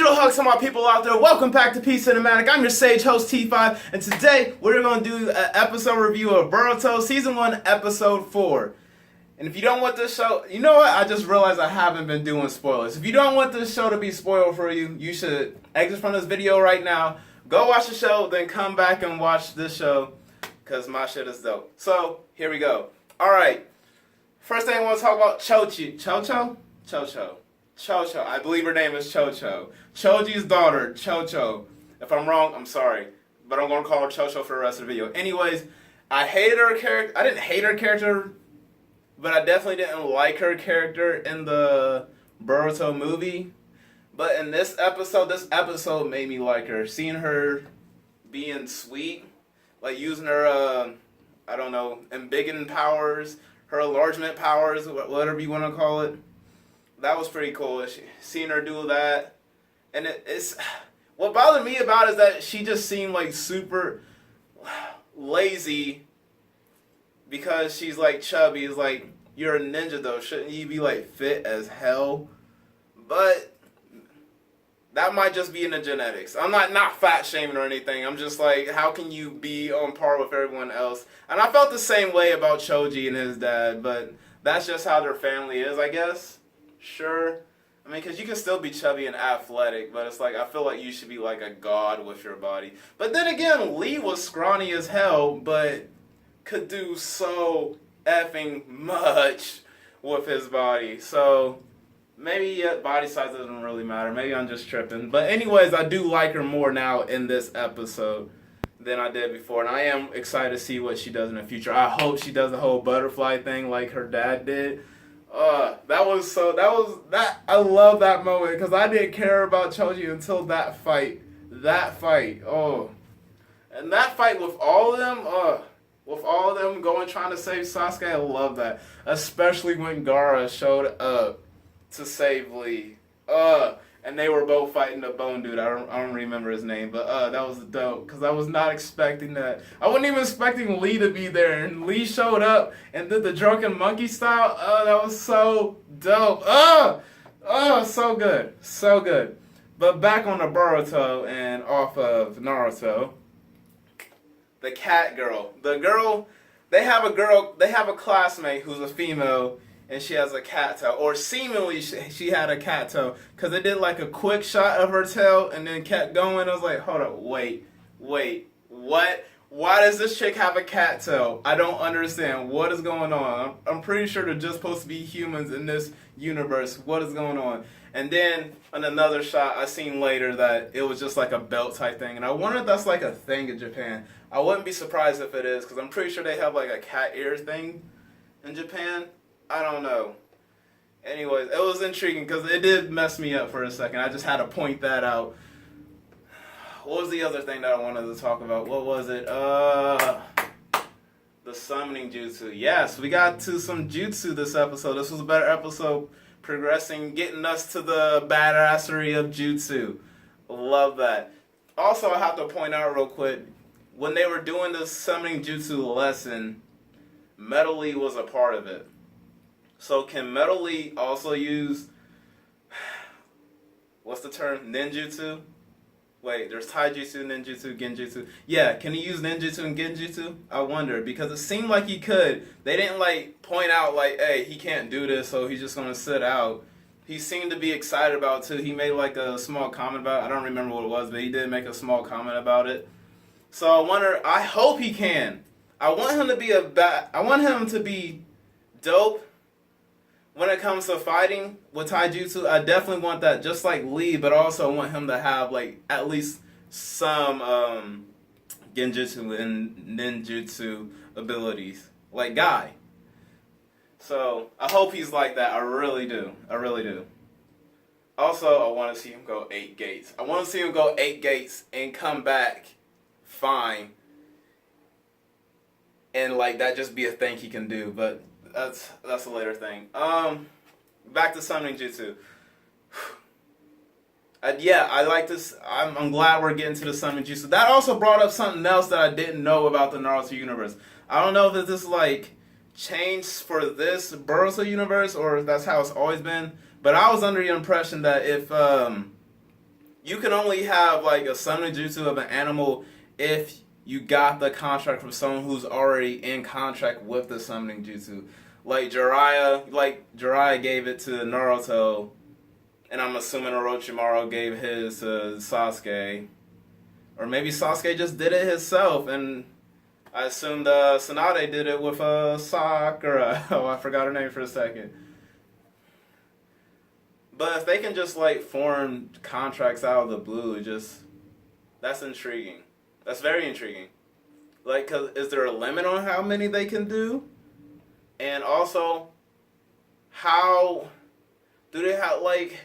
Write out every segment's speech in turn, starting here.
Little hugs to my people out there. Welcome back to Peace Cinematic. I'm your sage host T5, and today we're going to do an episode review of Boruto Season 1, Episode 4. And if you don't want this show, you know what? I just realized I haven't been doing spoilers. If you don't want this show to be spoiled for you, you should exit from this video right now, go watch the show, then come back and watch this show, because my shit is dope. So, here we go. Alright, first thing I want to talk about Chocho. I believe her name is Chocho. Choji's daughter, Chocho. If I'm wrong, I'm sorry. But I'm going to call her Chocho for the rest of the video. Anyways, I hated her character. I didn't hate her character, but I definitely didn't like her character in the Boruto movie. But in this episode made me like her. Seeing her being sweet, like using her, I don't know, embiggening powers, her enlargement powers, whatever you want to call it. That was pretty cool. Seeing her do that. And it's... What bothered me about it is that she just seemed like super lazy because she's like chubby. It's like, you're a ninja though. Shouldn't you be like fit as hell? But that might just be in the genetics. I'm not fat shaming or anything. I'm just like, how can you be on par with everyone else? And I felt the same way about Choji and his dad, but that's just how their family is, I guess. Sure. I mean, because you can still be chubby and athletic, but it's like, I feel like you should be like a god with your body. But then again, Lee was scrawny as hell, but could do so effing much with his body. So, maybe body size doesn't really matter. Maybe I'm just tripping. But anyways, I do like her more now in this episode than I did before. And I am excited to see what she does in the future. I hope she does the whole butterfly thing like her dad did. I love that moment because I didn't care about Choji until that fight. Oh. And that fight with all of them, going trying to save Sasuke, I love that. Especially when Gaara showed up to save Lee. And they were both fighting the bone dude. I don't remember his name, but that was dope because I was not expecting that. I wasn't even expecting Lee to be there, and Lee showed up and did the drunken monkey style. That was so dope. So good. But back on the Boruto and off of Naruto, the cat girl. They have a classmate who's a female. And she has a cat tail, or seemingly she had a cat tail, because it did like a quick shot of her tail and then kept going. I was like, hold up, wait, what? Why does this chick have a cat tail? I don't understand. What is going on? I'm pretty sure they're just supposed to be humans in this universe. What is going on? And then in another shot I seen later that it was just like a belt type thing, and I wonder if that's like a thing in Japan. I wouldn't be surprised if it is, because I'm pretty sure they have like a cat ear thing in Japan. I don't know. Anyways, it was intriguing because it did mess me up for a second. I just had to point that out. What was the other thing that I wanted to talk about? What was it? The summoning jutsu. Yes, we got to some jutsu this episode. This was a better episode, progressing, getting us to the badassery of jutsu. Love that. Also, I have to point out real quick, when they were doing the summoning jutsu lesson, Metal Lee was a part of it. So can Metal Lee also use, what's the term, ninjutsu? Wait, there's taijutsu, ninjutsu, genjutsu. Yeah, can he use ninjutsu and genjutsu? I wonder, because it seemed like he could. They didn't like point out like, hey, he can't do this, so he's just going to sit out. He seemed to be excited about it too. He made like a small comment about it. I don't remember what it was, but he did make a small comment about it. So I wonder, I hope he can. I want him to be dope. When it comes to fighting with taijutsu, I definitely want that, just like Lee, but also want him to have like at least some genjutsu and ninjutsu abilities, like Guy. So I hope he's like that. I really do. Also, I want to see him go 8 gates. I want to see him go 8 gates and come back fine, and like that just be a thing he can do, but. That's a later thing. Back to summoning jutsu. I like this. I'm glad we're getting to the summoning jutsu. That also brought up something else that I didn't know about the Naruto universe. I don't know if this is like changed for this Boruto universe or if that's how it's always been. But I was under the impression that if you can only have like a summoning jutsu of an animal if you got the contract from someone who's already in contract with the summoning jutsu. Like Jiraiya gave it to Naruto, and I'm assuming Orochimaru gave his to Sasuke. Or maybe Sasuke just did it himself, and I assumed Tsunade did it with Sakura. Oh, I forgot her name for a second. But if they can just like form contracts out of the blue, that's intriguing. That's very intriguing. Like, cause is there a limit on how many they can do? And also, how do they have like?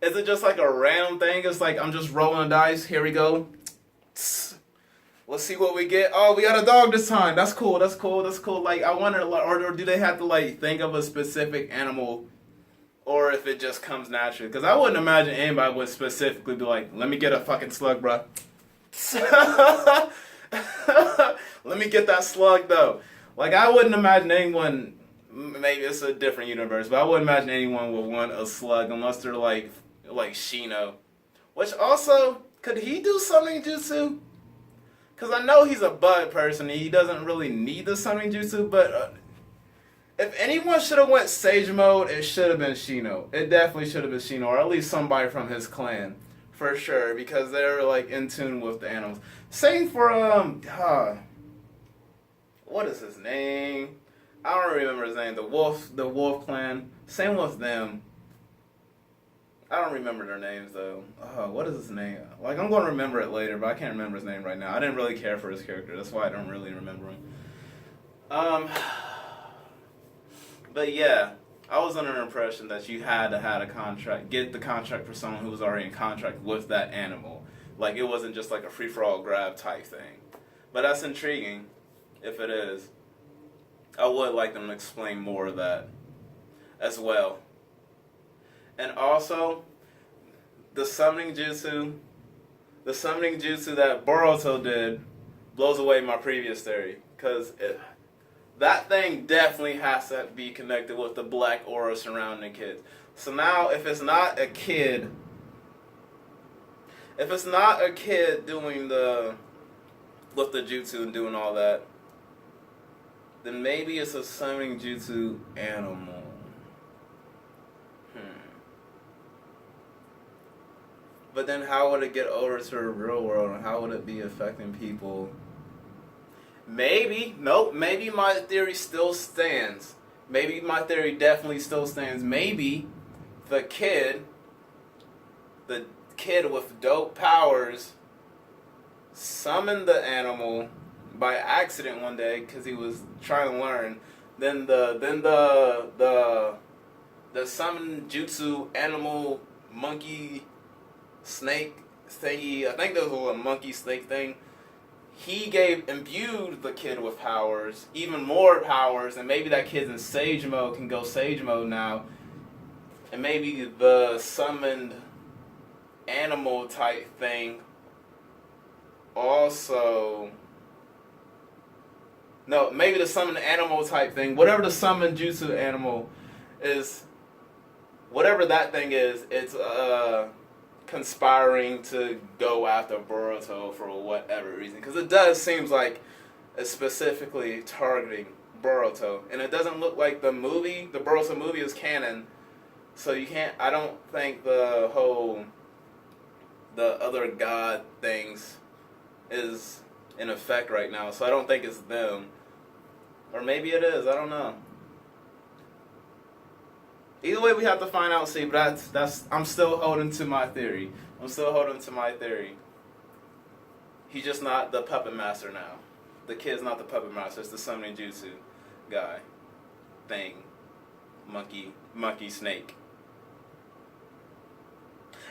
Is it just like a random thing? It's like I'm just rolling dice. Here we go. Let's see what we get. Oh, we got a dog this time. That's cool. That's cool. That's cool. Like I wonder, or do they have to like think of a specific animal? Or if it just comes naturally. Because I wouldn't imagine anybody would specifically be like, let me get a fucking slug, bro. Let me get that slug, though. Like, I wouldn't imagine anyone, maybe it's a different universe, but I wouldn't imagine anyone would want a slug unless they're like Shino. Which also, could he do summoning jutsu? Because I know he's a bud person and he doesn't really need the summoning jutsu, but... if anyone should have went Sage Mode, it should have been Shino. It definitely should have been Shino, or at least somebody from his clan, for sure, because they're like in tune with the animals. Same for what is his name? I don't remember his name. The Wolf Clan. Same with them. I don't remember their names though. What is his name? Like I'm going to remember it later, but I can't remember his name right now. I didn't really care for his character. That's why I don't really remember him. But yeah, I was under the impression that you had to have a contract, get the contract for someone who was already in contract with that animal. Like it wasn't just like a free-for-all grab type thing. But that's intriguing, if it is. I would like them to explain more of that as well. And also, the summoning jutsu that Boruto did blows away my previous theory. Because that thing definitely has to be connected with the black aura surrounding kids. So now, if it's not a kid doing with the jutsu and doing all that, then maybe it's a summoning jutsu animal. But then how would it get over to the real world, and how would it be affecting people? Maybe my theory still stands. Maybe my theory definitely still stands. Maybe the kid with dope powers summoned the animal by accident one day because he was trying to learn. Then the summon jutsu animal monkey snake thingy. I think there was a monkey snake thing. He imbued the kid with powers, even more powers, and maybe that kid's in Sage Mode, can go Sage Mode now. And maybe the summoned animal type thing also... No, maybe the summoned animal type thing, whatever the summoned jutsu animal is, whatever that thing is, it's conspiring to go after Boruto for whatever reason, because it does seems like it's specifically targeting Boruto, and it doesn't look like the Boruto movie is canon, so you can't. I don't think the other god things is in effect right now, so I don't think it's them, or maybe it is. I don't know. Either way, we have to find out and see, but I'm still holding to my theory. He's just not the puppet master now. The kid's not the puppet master. It's the summoning jutsu guy. Thing. Monkey snake.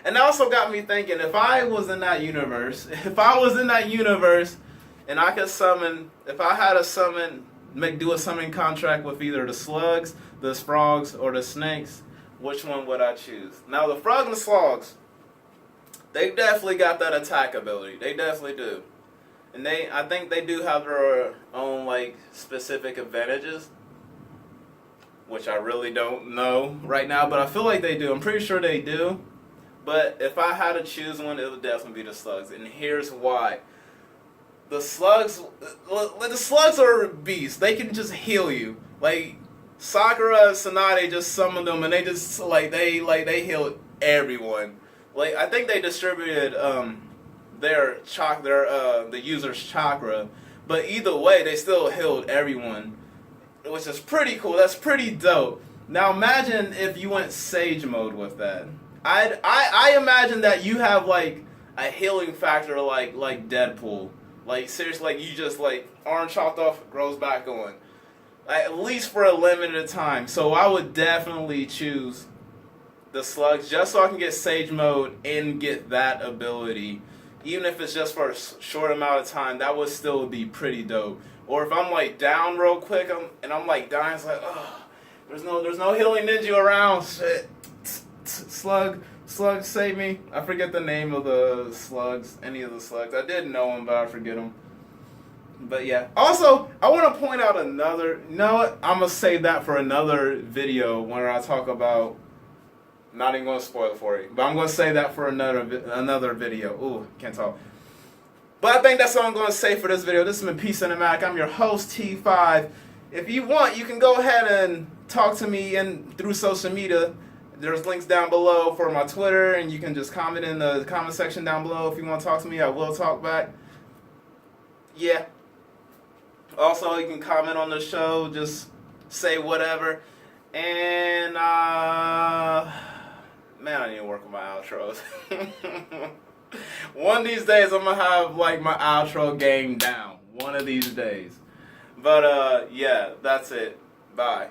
And that also got me thinking, if I was in that universe, and I could summon, if I had do a summoning contract with either the slugs, the frogs, or the snakes, which one would I choose? Now, the frogs and the slugs, they definitely got that attack ability. They definitely do. And I think they do have their own, like, specific advantages, which I really don't know right now, but I feel like they do. I'm pretty sure they do. But if I had to choose one, it would definitely be the slugs, and here's why. The slugs are beasts. They can just heal you. Like Sakura and Tsunade just summoned them, and they just they healed everyone. Like I think they distributed the user's chakra, but either way, they still healed everyone, which is pretty cool. That's pretty dope. Now imagine if you went Sage mode with that. I imagine that you have like a healing factor like Deadpool. Like seriously, like you just like arm chopped off, grows back on. Like, at least for a limited time. So I would definitely choose the slugs just so I can get Sage mode and get that ability. Even if it's just for a short amount of time, that would still be pretty dope. Or if I'm like down real quick I'm like dying, it's like, oh, there's no healing ninja around. Shit. Slug, save me. I forget the name of the slugs, any of the slugs. I did know them, but I forget them. But yeah. Also, I want to point out another. No, I'm gonna save that for another video where I talk about. Not even gonna spoil it for you, but I'm gonna say that for another video. Ooh, can't talk. But I think that's all I'm gonna say for this video. This has been Peace Cinematic. I'm your host T5. If you want, you can go ahead and talk to me through social media. There's links down below for my Twitter, and you can just comment in the comment section down below if you want to talk to me. I will talk back. Yeah. Also, you can comment on the show, just say whatever. And, man, I need to work on my outros. One of these days, I'm going to have, like, my outro game down. One of these days. But, yeah, that's it. Bye.